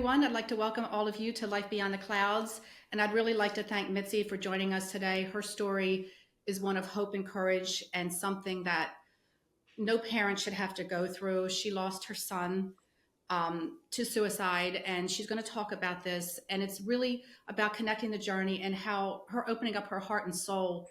everyone. I'd like to welcome all of you to Life Beyond the Clouds. And I'd really like to thank Mitzi for joining us today. Her story is one of hope and courage and something that no parent should have to go through. She lost her son to suicide, and she's going to talk about this. And it's really about connecting the journey and how her opening up her heart and soul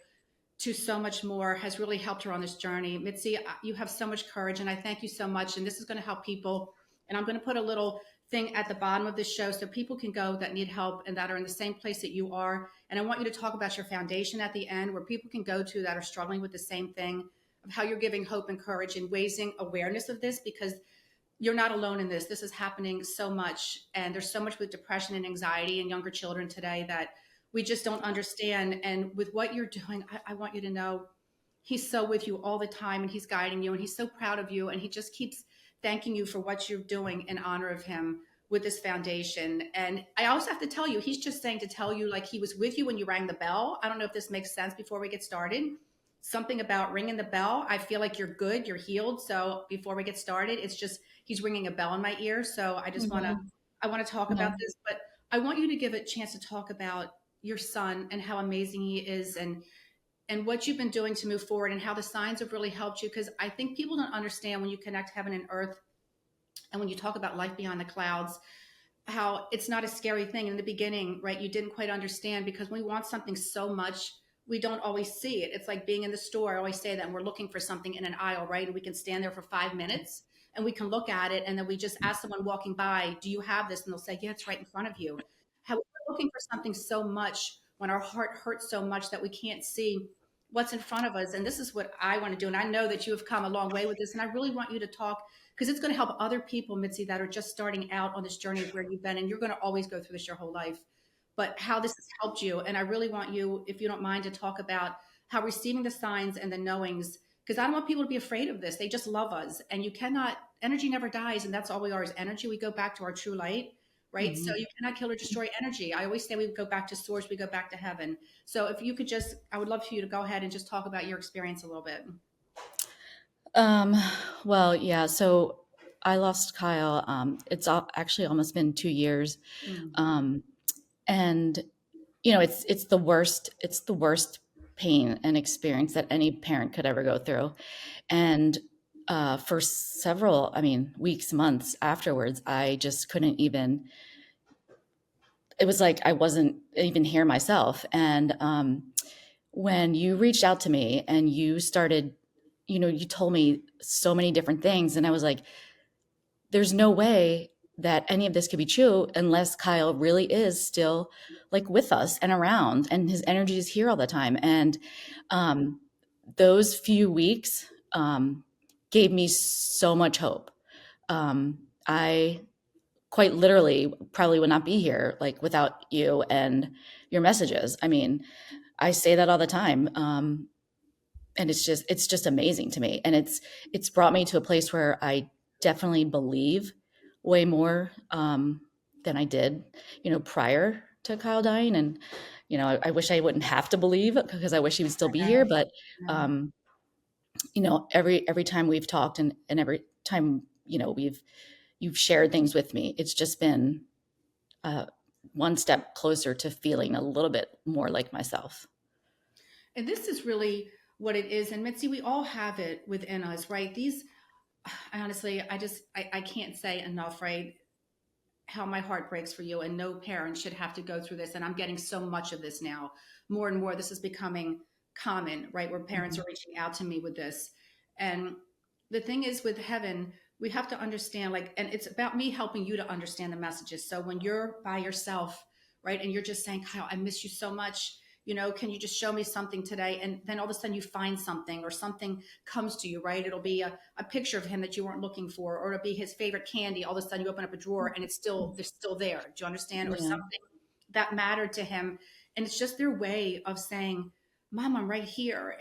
to so much more has really helped her on this journey. Mitzi, you have so much courage, and I thank you so much. And this is going to help people. And I'm going to put a little thing at the bottom of this show so people can go that need help and that are in the same place that you are. And I want you to talk about your foundation at the end where people can go to that are struggling with the same thing, of how you're giving hope and courage and raising awareness of this, because you're not alone in this. This is happening so much. And there's so much with depression and anxiety in younger children today that we just don't understand. And with what you're doing, I want you to know he's so with you all the time, and he's guiding you, and he's so proud of you. And he just keeps thanking you for what you're doing in honor of him with this foundation. And I also have to tell you, he's just saying to tell you, like, he was with you when you rang the bell. I don't know if this makes sense before we get started. Something about ringing the bell. I feel like you're good, you're healed. So before we get started, it's just he's ringing a bell in my ear. So I just I want to talk about this, but I want you to give a chance to talk about your son and how amazing he is, and what you've been doing to move forward, and how the signs have really helped you. Because I think people don't understand when you connect heaven and earth, and when you talk about life beyond the clouds, how it's not a scary thing. In the beginning, right, you didn't quite understand, because we want something so much, we don't always see it. It's like being in the store. I always say that, and we're looking for something in an aisle, right? And we can stand there for 5 minutes and we can look at it, and then we just ask someone walking by, do you have this? And they'll say, yeah, it's right in front of you. How we're looking for something so much when our heart hurts so much that we can't see what's in front of us. And this is what I want to do. And I know that you have come a long way with this. And I really want you to talk, because it's going to help other people, Mitzi, that are just starting out on this journey of where you've been. And you're going to always go through this your whole life, but how this has helped you. And I really want you, if you don't mind, to talk about how receiving the signs and the knowings, because I don't want people to be afraid of this. They just love us. And you cannot, energy never dies. And that's all we are, is energy. We go back to our true light, right? So you cannot kill or destroy energy. I always say we go back to source, we go back to heaven. So if you could just, I would love for you to go ahead and just talk about your experience a little bit. Um, well, yeah. So I lost Kyle. Actually almost been 2 years. Um, and it's the worst. It's the worst pain and experience that any parent could ever go through. And for several, weeks, months afterwards, I just couldn't even. It was like I wasn't even here myself. And when you reached out to me and you started, you told me so many different things, and I was like, there's no way that any of this could be true unless Kyle really is still like with us and around, and his energy is here all the time. And those few weeks gave me so much hope. I quite literally probably would not be here like without you and your messages. I mean, I say that all the time. And it's just amazing to me. And it's brought me to a place where I definitely believe way more than I did, prior to Kyle dying. And, I wish I wouldn't have to believe, because I wish he would still be here. But, every time we've talked, and every time, you've shared things with me, it's just been one step closer to feeling a little bit more like myself. And this is really what it is. And Mitzi, we all have it within us, right? These, honestly, I can't say enough, right? How my heart breaks for you, and no parent should have to go through this. And I'm getting so much of this now, more and more. This is becoming common, right? Where parents are reaching out to me with this. And the thing is, with heaven, we have to understand, like, and it's about me helping you to understand the messages. So when you're by yourself, right, and you're just saying, Kyle, I miss you so much, can you just show me something today? And then all of a sudden you find something, or something comes to you, right? It'll be a picture of him that you weren't looking for, or it'll be his favorite candy. All of a sudden you open up a drawer and they're still there. Do you understand? Or something that mattered to him. And it's just their way of saying, Mom, I'm right here.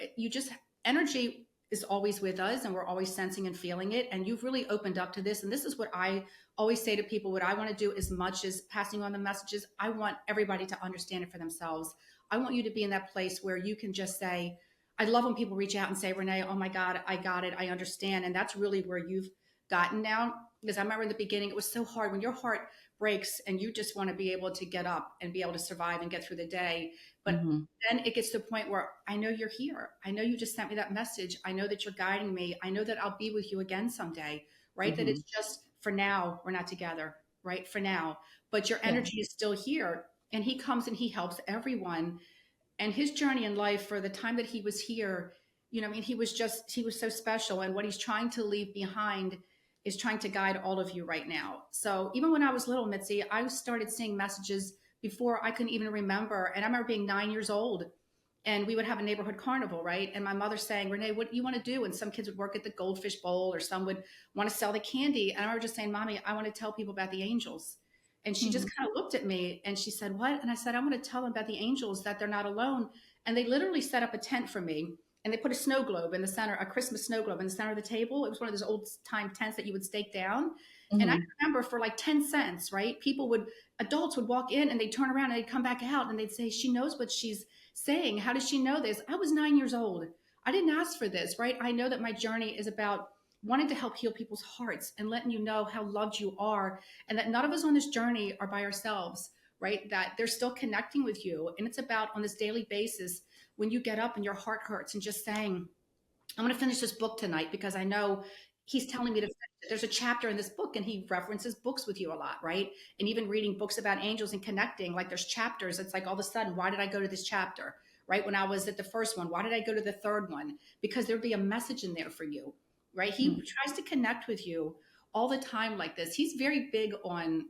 Energy is always with us, and we're always sensing and feeling it. And you've really opened up to this. And this is what I always say to people. What I want to do, as much as passing on the messages, I want everybody to understand it for themselves. I want you to be in that place where you can just say, I love when people reach out and say, Renee, oh my God, I got it. I understand. And that's really where you've gotten now. Because I remember in the beginning, it was so hard when your heart breaks and you just want to be able to get up and be able to survive and get through the day. But Mm-hmm. then it gets to the point where I know you're here. I know you just sent me that message. I know that you're guiding me. I know that I'll be with you again someday, right? That Mm-hmm. it's just for now, we're not together, right? For now. But your Yeah. energy is still here. And he comes and he helps everyone. And his journey in life for the time that he was here, I mean, he was so special. And what he's trying to leave behind is trying to guide all of you right now. So even when I was little, Mitzi, I started seeing messages before I couldn't even remember. And I remember being 9 years old and we would have a neighborhood carnival, right? And my mother saying, Renee, what do you want to do? And some kids would work at the Goldfish Bowl or some would want to sell the candy. And I remember just saying, Mommy, I want to tell people about the angels. And she just Mm-hmm. kind of looked at me and she said, What? And I said, I'm going to tell them about the angels, that they're not alone. And they literally set up a tent for me. And they put a snow globe in the center, a Christmas snow globe in the center of the table. It was one of those old time tents that you would stake down. And I Mm-hmm. remember for like 10 cents, right? Adults would walk in and they'd turn around and they'd come back out and they'd say, She knows what she's saying. How does she know this? I was 9 years old. I didn't ask for this, right? I know that my journey is about wanting to help heal people's hearts and letting you know how loved you are and that none of us on this journey are by ourselves, right? That they're still connecting with you. And it's about on this daily basis when you get up and your heart hurts and just saying, I'm going to finish this book tonight because I know he's telling me to finish it. There's a chapter in this book and he references books with you a lot, right? And even reading books about angels and connecting, like there's chapters. It's like all of a sudden, why did I go to this chapter, right? When I was at the first one, why did I go to the third one? Because there'd be a message in there for you, right? He tries to connect with you all the time like this. He's very big on,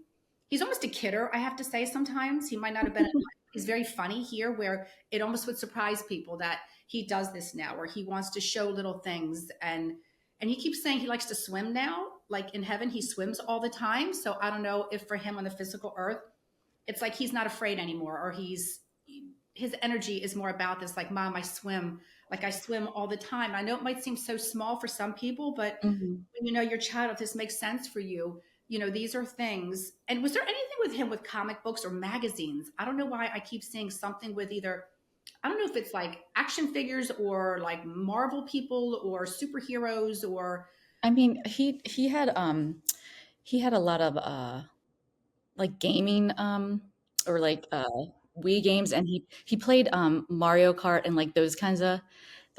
he's almost a kidder, I have to say sometimes. He might not have been, he's very funny here where it almost would surprise people that he does this now, where he wants to show little things and he keeps saying he likes to swim now. Like in heaven, he swims all the time. So I don't know if for him on the physical earth, it's like he's not afraid anymore, or his energy is more about this. Like, Mom, I swim. Like I swim all the time. I know it might seem so small for some people, but Mm-hmm. when you know your child, if this makes sense for you, these are things. And was there anything with him with comic books or magazines? I don't know why I keep seeing something with either, I don't know if it's like action figures or like Marvel people or superheroes or I mean, he had a lot of like gaming or like Wii games, and he played Mario Kart and like those yes,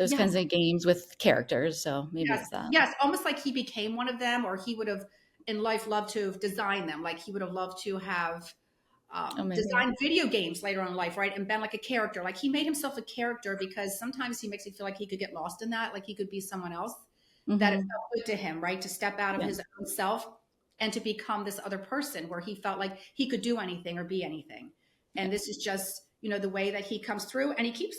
kinds of games with characters. So maybe yes, it's that. yes, almost like he became one of them, or he would have in life loved to have designed them. Like he would have loved to have Oh, maybe. designed video games later on in life, right? And been like a character. Like he made himself a character because sometimes he makes it feel like he could get lost in that, like he could be someone else. That it Mm-hmm. felt good to him, right? To step out of Yeah. his own self and to become this other person where he felt like he could do anything or be anything. Yeah. And this is just, the way that he comes through and he keeps,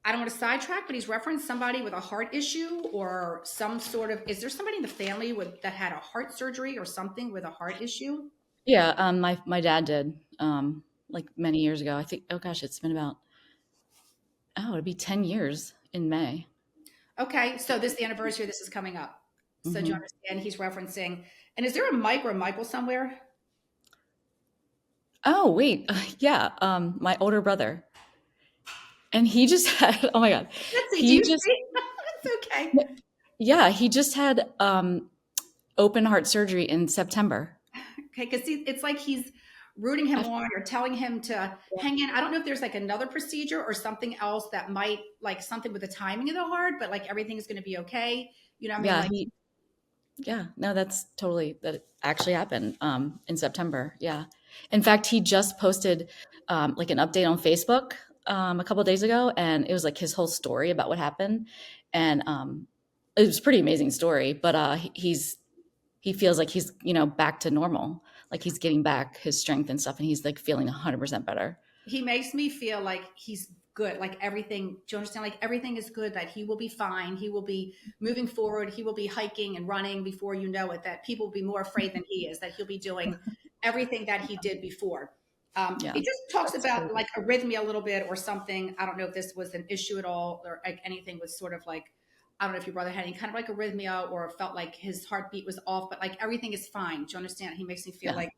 I don't want to sidetrack, but he's referenced somebody with a heart issue or some sort of, is there somebody in the family that had a heart surgery or something with a heart issue? Yeah. My dad did like many years ago. I think. Oh gosh, it's been about it'll be 10 years in May. Okay. So this is the anniversary. This is coming up. So do you Hmm. understand? He's referencing, and is there a Mike or a Michael somewhere? Oh wait, yeah. My older brother, and he just had. Oh my god, Let's see. Do he you just see? It's okay. yeah, he just had open heart surgery in September. Okay, because it's like he's rooting him I, on or telling him to hang in. I don't know if there's like another procedure or something else that might like something with the timing of the heart, but like everything's going to be okay. You know what I mean? yeah, Like, yeah, no, that actually happened in September. Yeah. In fact, he just posted like an update on Facebook a couple of days ago, and it was like his whole story about what happened. And it was a pretty amazing story, but he feels like he's, back to normal. Like he's getting back his strength and stuff, and he's like feeling 100% better. he makes me feel like he's good, like everything. Do you understand? Like everything is good, that he will be fine. He will be moving forward. He will be hiking and running before you know it, that people will be more afraid than he is, that he'll be doing everything that he did before. Yeah. It just talks That's about crazy. like arrhythmia a little bit or something. I don't know if this was an issue at all or like anything was sort of like, I don't know if your brother had any kind of like arrhythmia or felt like his heartbeat was off, but like everything is fine. Do you understand? He makes me feel Yeah. like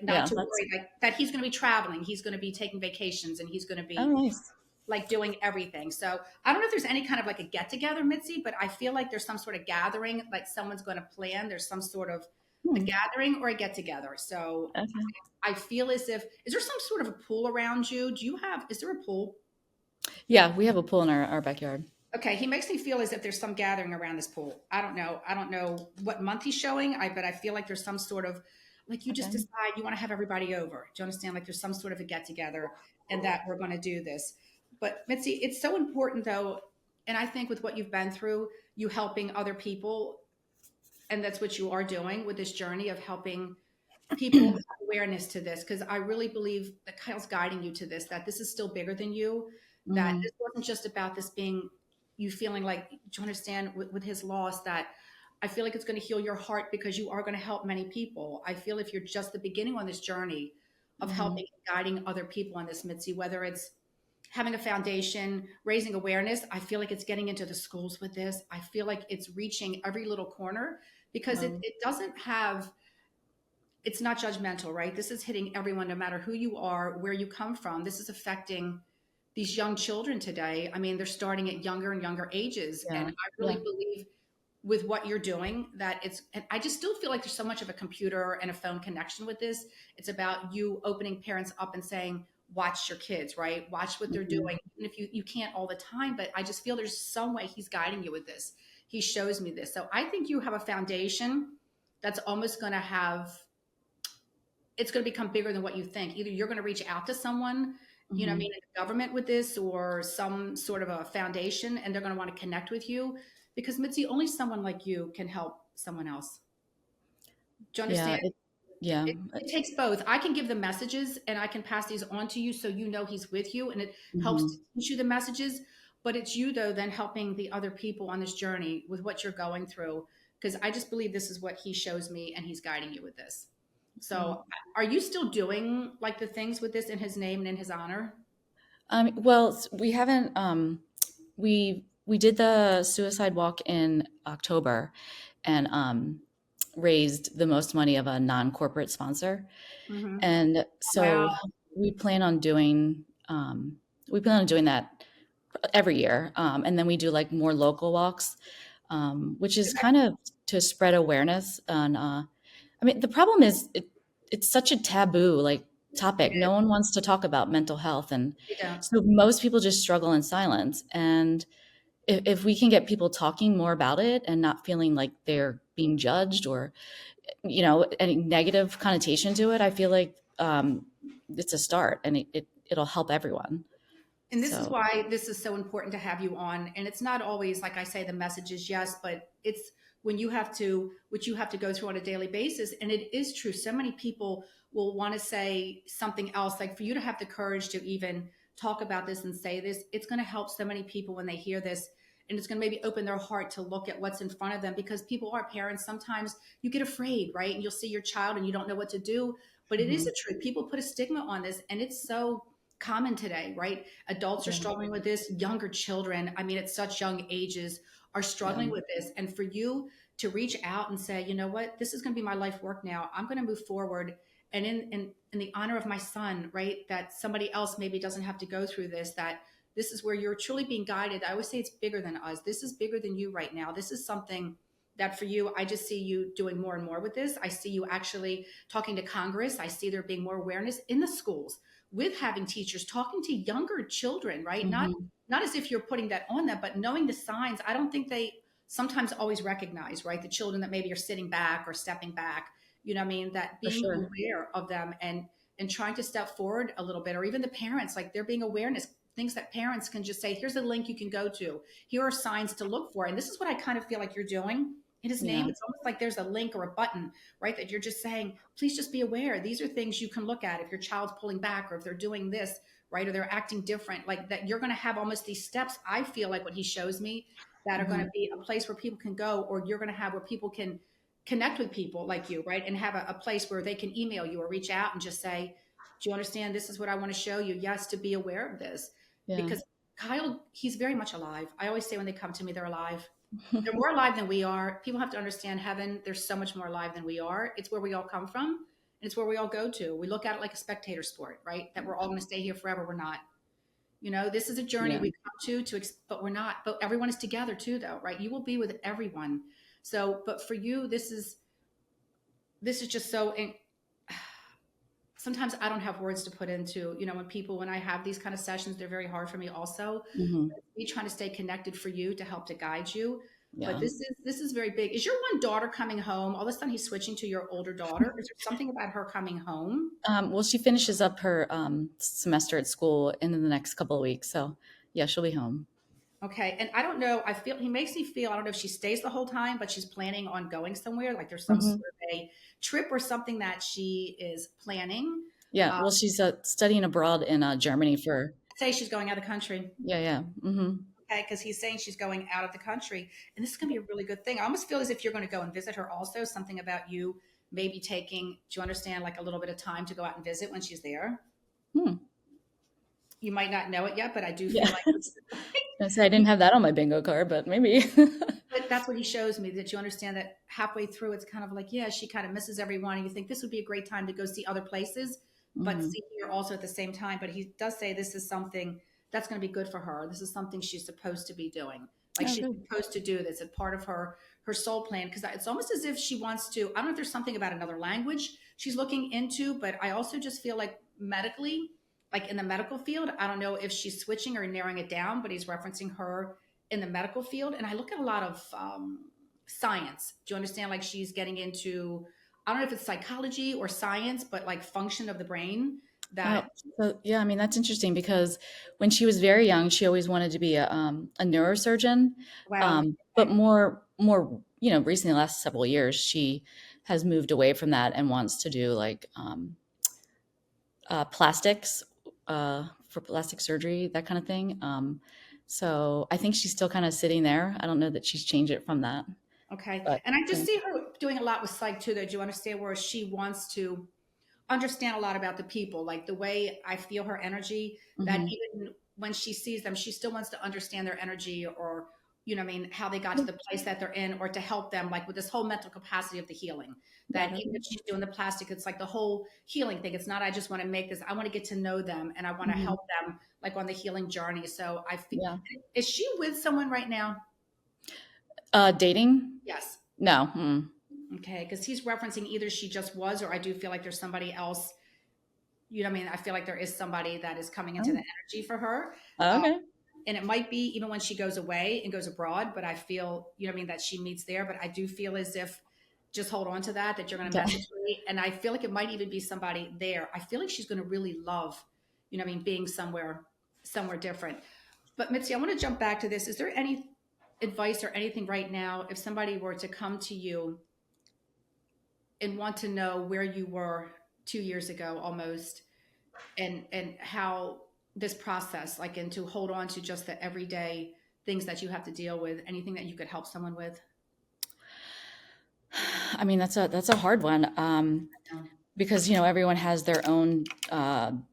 not Yeah. to That's worry, like that he's going to be traveling, he's going to be taking vacations, and he's going to oh be nice. like doing everything. So I don't know if there's any kind of like a get together, Mitzi, but I feel like there's some sort of gathering, like someone's going to plan. There's some sort of a Hmm. gathering or a get together. So Okay. I feel as if, is there some sort of a pool around you? Is there a pool? Yeah, we have a pool in our backyard. Okay, he makes me feel as if there's some gathering around this pool. I don't know. I don't know what month he's showing. But I feel like there's some sort of, like, you just Okay. decide you want to have everybody over. Do you understand? Like there's some sort of a get together and that we're going to do this. But Mitzi, it's so important though. And I think with what you've been through, you helping other people, and that's what you are doing with this journey of helping people have awareness to this, because I really believe that Kyle's guiding you to this, that this is still bigger than you, that Hmm. this wasn't just about this being you feeling like, do you understand with his loss, that I feel like it's going to heal your heart because you are going to help many people. I feel if you're just the beginning on this journey of Hmm. helping and guiding other people on this, Mitzi, whether it's having a foundation, raising awareness, I feel like it's getting into the schools with this. I feel like it's reaching every little corner because Wow. it doesn't have, it's not judgmental, right? This is hitting everyone, no matter who you are, where you come from. This is affecting these young children today. I mean, they're starting at younger and younger ages. And Yeah. I Yeah. really believe with what you're doing that it's, and I just still feel like there's so much of a computer and a phone connection with this. It's about you opening parents up and saying, watch your kids, right? Watch what they're Hmm. doing. Even if you can't all the time, but I just feel there's some way he's guiding you with this. He shows me this. So I think you have a foundation that's almost going to have, it's going to become bigger than what you think. Either you're going to reach out to someone, you know what I Hmm. mean, in the government with this, or some sort of a foundation, and they're going to want to connect with you, because Mitzi, only someone like you can help someone else. Do you Yeah. understand? Yeah. It takes both. I can give the messages and I can pass these on to you so you know he's with you, and it helps to Hmm. teach you the messages. But it's you though then helping the other people on this journey with what you're going through, because I just believe this is what he shows me and he's guiding you with this. Yeah. So are you still doing like the things with this in his name and in his honor? Well, we haven't. We did the suicide walk in October, and raised the most money of a non-corporate sponsor. Hmm. And Wow. so we plan on doing we plan on doing that every year, and then we do like more local walks, which is kind of to spread awareness on. I mean, the problem is it's such a taboo like It topic. is. No one wants to talk about mental health, and They don't. so most people just struggle in silence. And if we can get people talking more about it and not feeling like they're being judged or any negative connotation to it, I feel like it's a start, and it'll help everyone. And this is So why this is so important to have you on. And it's not always, like I say, the message is yes, but it's when you have to, which you have to go through on a daily basis. And it is true. So many people will want to say something else. Like for you to have the courage to even talk about this and say this, it's going to help so many people when they hear this. And it's going to maybe open their heart to look at what's in front of them, because people are parents. Sometimes you get afraid, right? And you'll see your child and you don't know what to do. But it is mhm, the truth. People put a stigma on this, and it's so common today, right? Adults are yeah, struggling with this, younger children, I mean, at such young ages, are yeah, struggling with this. And for you to reach out and say, you know what, this is going to be my life work now. I'm going to move forward. And in the honor of my son, right? That somebody else maybe doesn't have to go through this, that this is where you're truly being guided. I always say it's bigger than us. This is bigger than you right now. This is something that for you, I just see you doing more and more with this. I see you actually talking to Congress. I see there being more awareness in the schools with having teachers talking to younger children, right? mhm, Not as if you're putting that on them, but knowing the signs. I don't think they sometimes always recognize, right? The children that maybe are sitting back or stepping back, you know what I mean? That for being sure. aware of them and trying to step forward a little bit, or even the parents, like there being awareness, things that parents can just say, here's a link you can go to. Here are signs to look for. And this is what I kind of feel like you're doing in his name. Yeah, It's almost like there's a link or a button, right? That you're just saying, please just be aware. These are things you can look at if your child's pulling back, or if they're doing this, right? Or they're acting different, like that. You're going to have almost these steps. I feel like what he shows me, that are going to mhm, be a place where people can go, or you're going to have where people can connect with people like you, right? And have a place where they can email you or reach out and just say, do you understand? This is what I want to show you. Yes, to be aware of this, yeah, because Kyle, he's very much alive. I always say when they come to me, they're alive. They're more alive than we are. People have to understand heaven. There's so much more alive than we are. It's where we all come from, and it's where we all go to. We look at it like a spectator sport, right? That we're all going to stay here forever. We're not. You know, this is a journey yeah, we come but we're not. But everyone is together too, though, right? You will be with everyone. So, but for you, this is this is just so sometimes I don't have words to put into, when I have these kind of sessions, they're very hard for me also. Hmm. Me trying to stay connected for you to help to guide you. But Yeah. this is very big. Is your one daughter coming home? All of a sudden he's switching to your older daughter. Is there something about her coming home? Well, she finishes up her semester at school in the next couple of weeks. So, yeah, she'll be home. Okay. And I don't know, I feel he makes me feel, I don't know if she stays the whole time, but she's planning on going somewhere, like there's some Hmm. sort of a trip or something that she is planning. Yeah. Uh, Well, she's studying abroad in Germany for, say she's going out of the country. yeah, yeah. Hmm. Okay, because he's saying she's going out of the country, and this is going to be a really good thing. I almost feel as if you're going to go and visit her. Also, something about you maybe taking, do you understand, like a little bit of time to go out and visit when she's there. Hmm. You might not know it yet, but I do feel Yeah. like I say I didn't have that on my bingo card, but maybe. but that's what he shows me, that you understand that halfway through it's kind of like, yeah, she kind of misses everyone, and you think this would be a great time to go see other places, but Hmm. see here also at the same time. But he does say this is something that's going to be good for her. This is something she's supposed to be doing. Like Oh, she's good. supposed to do this. It's part of her soul plan, because it's almost as if she wants to. I don't know if there's something about another language she's looking into, but I also just feel like medically, like in the medical field, I don't know if she's switching or narrowing it down, but he's referencing her in the medical field. And I look at a lot of science. Do you understand? Like she's getting into, I don't know if it's psychology or science, but like function of the brain Oh, that, so yeah, I mean that's interesting because when she was very young, she always wanted to be a neurosurgeon. wow. But Okay. more, recently, the last several years, she has moved away from that and wants to do like plastics for plastic surgery, that kind of thing. So I think she's still kind of sitting there. I don't know that she's changed it from that, Okay. but And I just see her doing a lot with psych too, though. Do you understand, where she wants to understand a lot about the people, like the way I feel her energy, that mhm. even when she sees them, she still wants to understand their energy, or, how they got to the place that they're in, or to help them, like with this whole mental capacity of the healing. Yeah, That even if she's doing the plastic, it's like the whole healing thing. It's not, I just want to make this, I want to get to know them and I want to mhm. help them like on the healing journey. So I feel, Yeah. is she with someone right now? Dating? Yes. No. Mm. Okay. Because he's referencing either she just was, or I do feel like there's somebody else. I feel like there is somebody that is coming into the Oh, energy for her. Uh, okay. and it might be even when she goes away and goes abroad, but I feel, that she meets there. But I do feel as if, just hold on to that you're going to Okay. message me. And I feel like it might even be somebody there. I feel like she's going to really love, being somewhere different. But Mitzi, I want to jump back to this. Is there any advice or anything right now, if somebody were to come to you and want to know where you were 2 years ago almost, and how this process, like, and to hold on to just the everyday things that you have to deal with, anything that you could help someone with? I mean, that's a hard one, No. because everyone has their own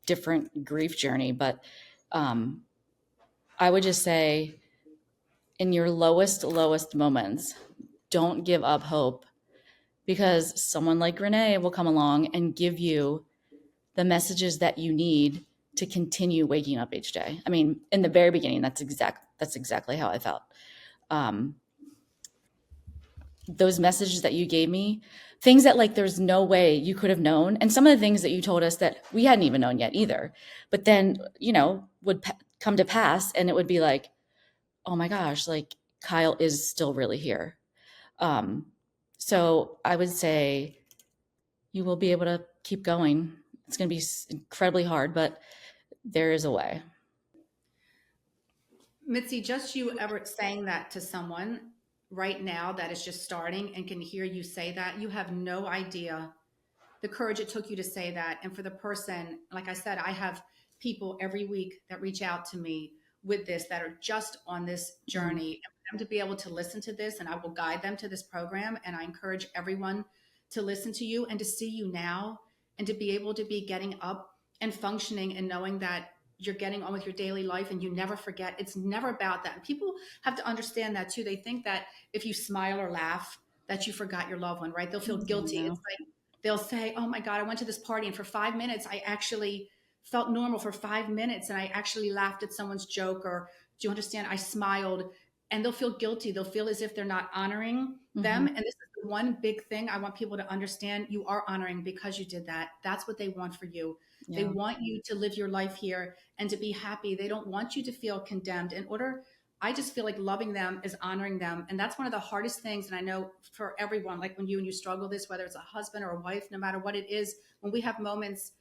different grief journey. But um, I would just say, in your lowest moments, don't give up hope, because someone like Renee will come along and give you the messages that you need to continue waking up each day. I mean, in the very beginning, that's exactly how I felt. Um, those messages that you gave me, things that like there's no way you could have known, and some of the things that you told us that we hadn't even known yet either, but then would come to pass, and it would be like, oh my gosh, like Kyle is still really here. um, so I would say you will be able to keep going. It's going to be incredibly hard, but there is a way. Mitzi, just you ever saying that to someone right now that is just starting and can hear you say that, you have no idea the courage it took you to say that. And for the person, like I said, I have people every week that reach out to me with this, that are just on this Mm-hmm. journey. And for them to be able to listen to this, and I will guide them to this program. And I encourage everyone to listen to you and to see you now, and to be able to be getting up and functioning and knowing that you're getting on with your daily life, and you never forget. It's never about that. And people have to understand that too. They think that if you smile or laugh, that you forgot your loved one, right? They'll feel guilty. It's No. like, they'll say, "Oh my God, I went to this party and for 5 minutes, I actually felt normal for 5 minutes, and I actually laughed at someone's joke, or do you understand? I smiled." And they'll feel guilty. They'll feel as if they're not honoring them. Mm-hmm. And this is the one big thing I want people to understand, you are honoring because you did that. That's what they want for you. They Yeah. want you to live your life here and to be happy. They don't want you to feel condemned. I just feel like loving them is honoring them. And that's one of the hardest things. And I know for everyone, like when you struggle this, whether it's a husband or a wife, no matter what it is, when we have moments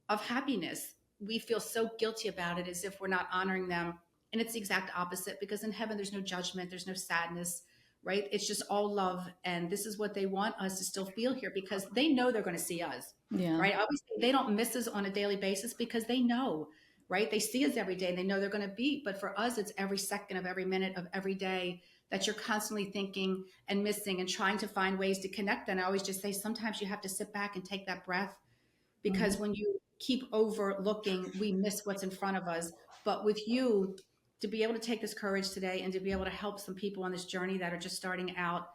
of happiness, we feel so guilty about it as if we're not honoring them. And it's the exact opposite, because in heaven, there's no judgment, there's no sadness, right? It's just all love. And this is what they want us to still feel here, because they know they're going to see us, Yeah. right? I always say they don't miss us on a daily basis because they know, right? They see us every day and they know they're going to be. But for us, it's every second of every minute of every day that you're constantly thinking and missing and trying to find ways to connect. And I always just say, sometimes you have to sit back and take that breath, because when you keep overlooking, we miss what's in front of us. But with you, to be able to take this courage today and to be able to help some people on this journey that are just starting out,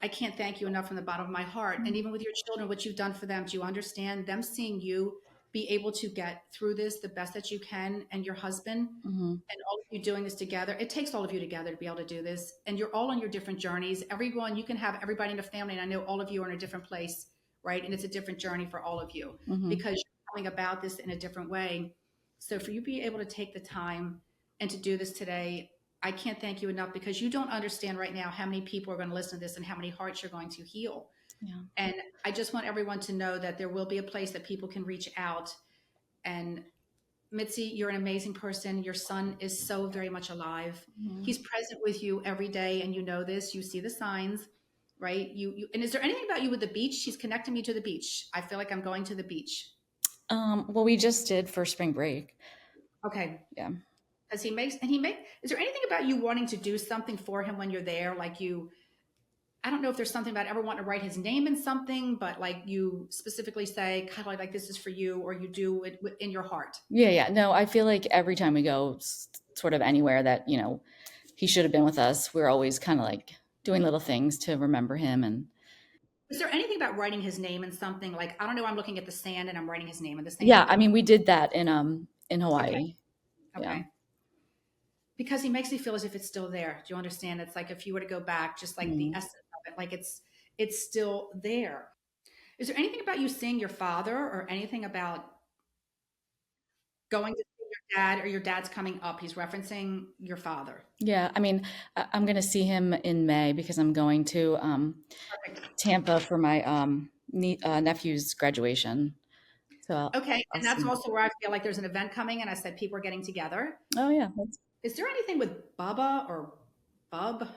I can't thank you enough from the bottom of my heart. And even with your children, what you've done for them, do you understand them seeing you be able to get through this the best that you can, and your husband, Mm-hmm. and all of you doing this together? It takes all of you together to be able to do this. And you're all on your different journeys. Everyone, you can have everybody in the family. And I know all of you are in a different place, right? And it's a different journey for all of you, Mm-hmm. because you're coming about this in a different way. So for you to be able to take the time and to do this today, I can't thank you enough, because you don't understand right now how many people are going to listen to this and how many hearts you're going to heal. Yeah. And I just want everyone to know that there will be a place that people can reach out. And Mitzi, you're an amazing person. Your son is so very much alive. Mm-hmm. He's present with you every day, and you know this. You see the signs, right? And is there anything about you with the beach? She's connecting me to the beach. I feel like I'm going to the beach. Well, we just did for spring break. Okay. Yeah. Because is there anything about you wanting to do something for him when you're there? Like I don't know if there's something about ever wanting to write his name in something, but like you specifically say, kind of like this is for you, or you do it in your heart. Yeah. Yeah. No, I feel like every time we go sort of anywhere that, he should have been with us, we're always kind of like doing little things to remember him. And Is there anything about writing his name in something? Like, I don't know, I'm looking at the sand and I'm writing his name in the yeah, sand. I mean, we did that in Okay. Hawaii. Yeah. Okay. Because he makes me feel as if it's still there. Do you understand? It's like if you were to go back, just like the Mm. essence of it, like it's still there. Is there anything about you seeing your father, or anything about going to see your dad, or your dad's coming up? He's referencing your father. Yeah. I mean, I'm going to see him in May because I'm going to Perfect. Tampa for my nephew's graduation. So Okay. I'll And that's see. also where I feel like there's an event coming, and I said people are getting together. Oh, yeah. Is there anything with Bubba or Bub?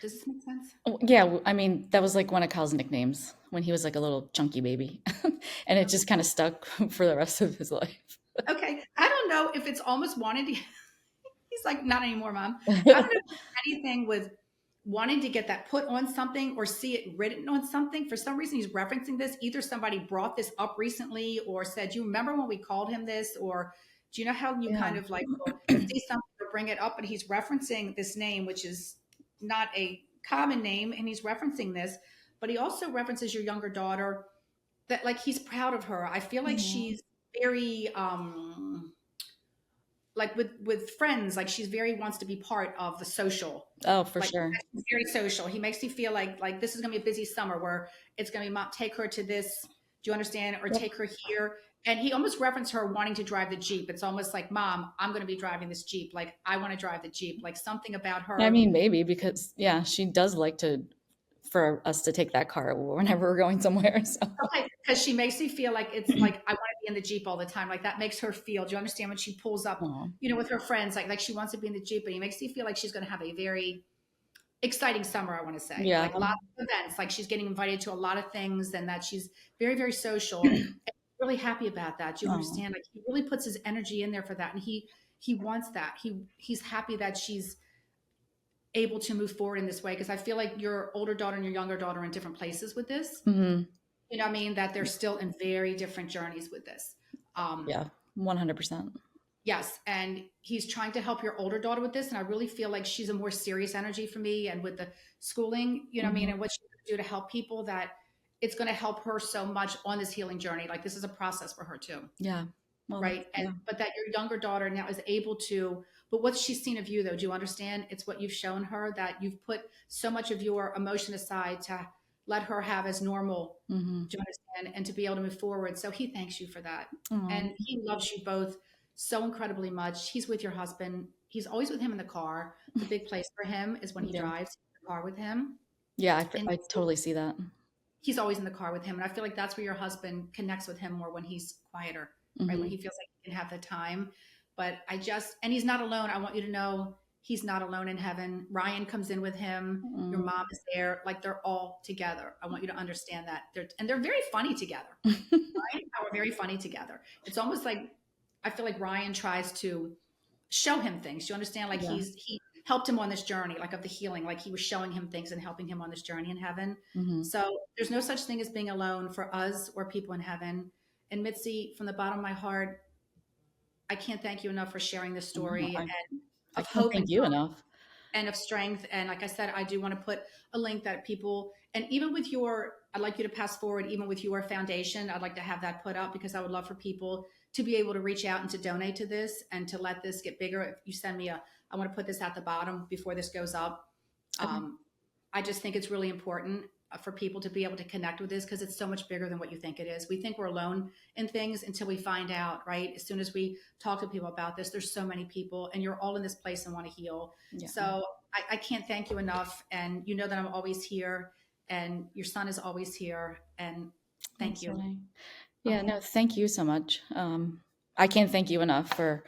Does this make sense? Yeah. I mean, that was like one of Kyle's nicknames when he was like a little chunky baby. And it just kind of stuck for the rest of his life. Okay. I don't know if it's almost wanted. He's like, not anymore, mom. I don't know if there's anything with wanting to get that put on something or see it written on something. For some reason, he's referencing this. Either somebody brought this up recently or said, do you remember when we called him this? Or do you know how you Yeah. kind of like will see something or bring it up? But he's referencing this name, which is not a common name. And he's referencing this, but he also references your younger daughter, that like he's proud of her. I feel like Yeah. she's very, like with friends, like she's very wants to be part of the social, Oh, for like sure. he's very social. He makes you feel like this is gonna be a busy summer where it's gonna be mom, take her to this, do you understand, or Yep. take her here. And he almost referenced her wanting to drive the Jeep. It's almost like, mom, I'm gonna be driving this Jeep, like I want to drive the Jeep, like something about I her. mean, maybe because, yeah, she does like for us to take that car whenever we're going somewhere. So, Okay, because she makes me feel like it's like I want to be in the Jeep all the time. Like that makes her feel. Do you understand when she pulls up, aw. with her friends, like she wants to be in the Jeep, but he makes me feel like she's going to have a very exciting summer. I want to say, Yeah. like a lot of events, like she's getting invited to a lot of things, and that she's very, very social. And really happy about that. Do you Oh, understand? Like he really puts his energy in there for that, and he wants that. He's happy that she's able to move forward in this way, because I feel like your older daughter and your younger daughter are in different places with this. hmm. You know what I mean? That they're still in very different journeys with this. Yeah, 100%. Yes. And he's trying to help your older daughter with this. And I really feel like she's a more serious energy for me. And with the schooling, you know what I mean? Hmm. And what she can do to help people, that it's going to help her so much on this healing journey. Like this is a process for her too. Yeah. Well, Right. yeah. But that your younger daughter now is able to, But what's she seen of you, though? Do you understand? It's what you've shown her, that you've put so much of your emotion aside to let her have as normal. Mm-hmm. Do you understand? And to be able to move forward. So he thanks you for that. Oh, And he loves you both so incredibly much. He's with your husband. He's always with him in the car. The big place for him is when he yeah. drives the car with him. Yeah, And I totally see that. he's always in the car with him. And I feel like that's where your husband connects with him more, when he's quieter, right? Mm-hmm. When he feels like he can have the time. But and he's not alone. I want you to know he's not alone in heaven. Ryan comes in with him. Mm-hmm. Your mom is there. Like, they're all together. I want you to understand that. They're very funny together. Ryan and I are very funny together. It's almost like, I feel like Ryan tries to show him things. You understand? Like, Yeah. he helped him on this journey, like, of the healing. Like, he was showing him things and helping him on this journey in heaven. Mm-hmm. So there's no such thing as being alone for us or people in heaven. And Mitzi, from the bottom of my heart, I can't thank you enough for sharing this story, and I of can't hope thank and you enough. and of strength. And like I said, I do want to put a link that people, and even with I'd like you to pass forward, even with your foundation, I'd like to have that put up, because I would love for people to be able to reach out and to donate to this and to let this get bigger. If you send me I want to put this at the bottom before this goes up. Okay. I just think it's really important for people to be able to connect with this, because it's so much bigger than what you think it is. We think we're alone in things until we find out, right? As soon as we talk to people about this, there's so many people, and you're all in this place and want to heal. Yeah. So I can't thank you enough. And you know that I'm always here, and your son is always here. And thank Thanks, you. Renee. Yeah, Okay. no, thank you so much. I can't thank you enough for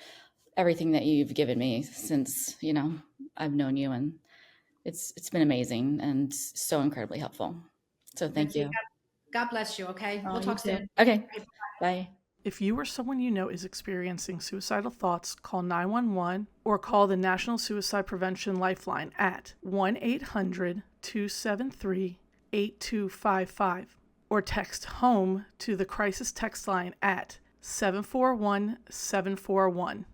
everything that you've given me since, I've known you, and it's been amazing and so incredibly helpful. So thank Mitzi, you. God bless you. Okay. Oh, We'll you talk too. soon. Okay. Bye. If you or someone you know is experiencing suicidal thoughts, call 911 or call the National Suicide Prevention Lifeline at 1-800-273-8255 or text HOME to the crisis text line at 741-741.